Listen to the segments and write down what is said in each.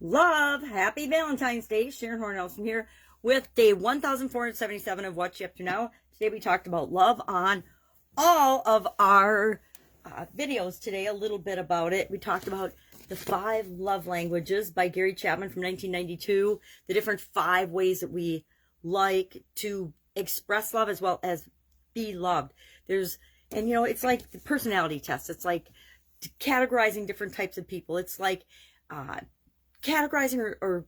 Love. Happy Valentine's Day. Sharon Horne-Ellstrom here with day 1477 of What You Up To Now. Today we talked about love on all of our videos today, a little bit about it. We talked about the 5 love languages by Gary Chapman from 1992, the different 5 ways that we like to express love as well as be loved. It's like the personality test. It's like categorizing different types of people. It's like categorizing or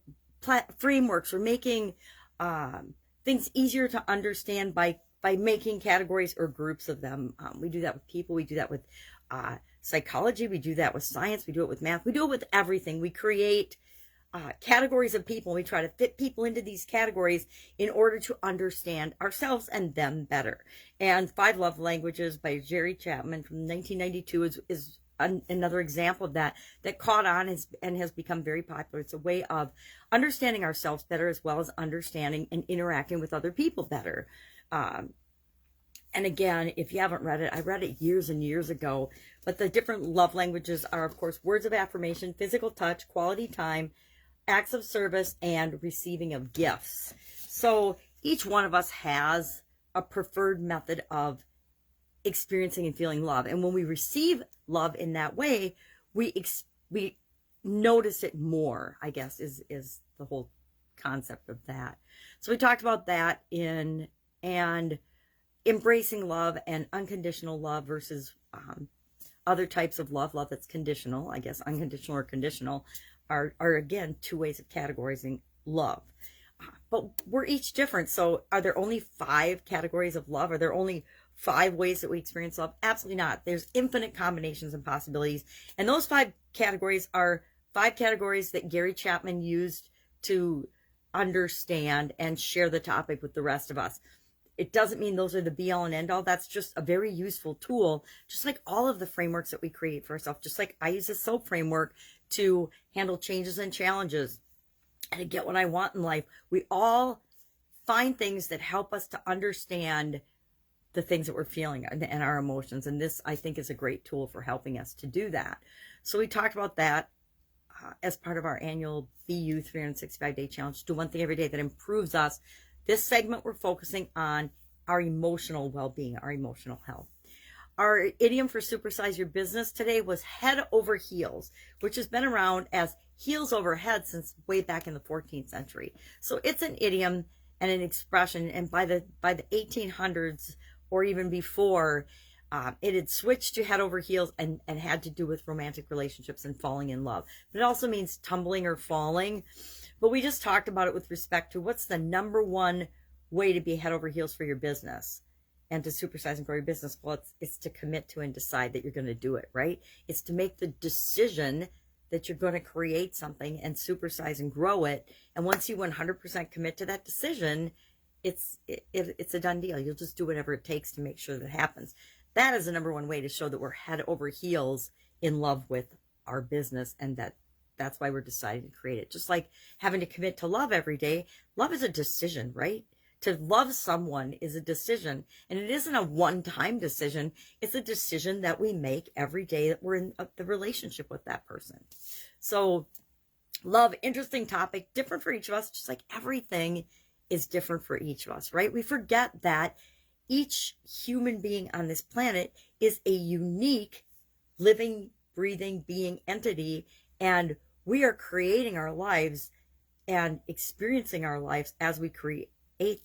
frameworks, or making things easier to understand by making categories or groups of them. We do that with people. We do that with psychology. We do that with science. We do it with math. We do it with everything. We create categories of people. We try to fit people into these categories in order to understand ourselves and them better. And 5 Love Languages by Gary Chapman from 1992 is another example of that caught on and has become very popular. It's a way of understanding ourselves better, as well as understanding and interacting with other people better. And again, if you haven't read it, I read it years and years ago, but the different love languages are, of course, words of affirmation, physical touch, quality time, acts of service, and receiving of gifts. So each one of us has a preferred method of experiencing and feeling love. And when we receive love in that way, we notice it more, I guess, is the whole concept of that. So we talked about that and embracing love and unconditional love versus other types of love that's conditional. I guess unconditional or conditional are again 2 ways of categorizing love. But we're each different. So are there only 5 categories of love? Are there only 5 ways that we experience love? Absolutely not. There's infinite combinations and possibilities. And those 5 categories are 5 categories that Gary Chapman used to understand and share the topic with the rest of us. It doesn't mean those are the be all and end all. That's just a very useful tool, just like all of the frameworks that we create for ourselves. Just like I use a SOAP framework to handle changes and challenges and to get what I want in life. We all find things that help us to understand the things that we're feeling and our emotions. And this, I think, is a great tool for helping us to do that. So we talked about that as part of our annual BU 365-day challenge. Do one thing every day that improves us. This segment, we're focusing on our emotional well-being, our emotional health. Our idiom for supersize your business today was head over heels, which has been around as heels over head since way back in the 14th century. So it's an idiom and an expression. And by the 1800s or even before, it had switched to head over heels and had to do with romantic relationships and falling in love. But it also means tumbling or falling. But we just talked about it with respect to what's the number one way to be head over heels for your business and to supersize and grow your business. Well, it's to commit to and decide that you're going to do it, right? It's to make the decision that you're going to create something and supersize and grow it. And once you 100% commit to that decision, it's a done deal. You'll just do whatever it takes to make sure that happens. That is the number one way to show that we're head over heels in love with our business, and that's why we're deciding to create it. Just like having to commit to love every day. Love is a decision, right? To love someone is a decision, and it isn't a one-time decision. It's a decision that we make every day that we're in the relationship with that person. So love, interesting topic, different for each of us, just like everything is different for each of us, right? We forget that each human being on this planet is a unique, living, breathing being entity, and we are creating our lives and experiencing our lives as we create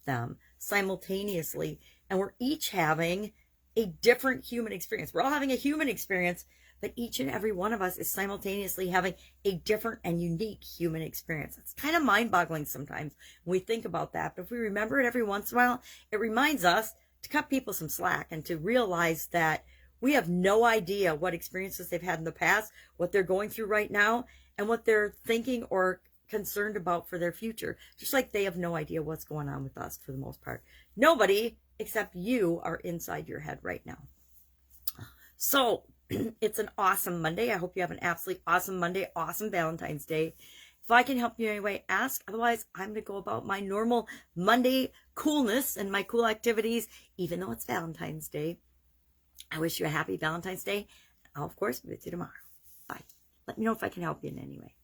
them simultaneously, and we're each having a different human experience. We're all having a human experience, but each and every one of us is simultaneously having a different and unique human experience. It's kind of mind-boggling sometimes when we think about that, but if we remember it every once in a while, it reminds us to cut people some slack and to realize that we have no idea what experiences they've had in the past, what they're going through right now, and what they're thinking or concerned about for their future. Just like they have no idea what's going on with us for the most part. Nobody except you are inside your head right now. So it's an awesome Monday. I hope you have an absolutely awesome Monday, awesome Valentine's Day. If I can help you in any way, ask. Otherwise, I'm going to go about my normal Monday coolness and my cool activities, even though it's Valentine's Day. I wish you a happy Valentine's Day. I'll, of course, be with you tomorrow. Bye. Let me know if I can help you in any way.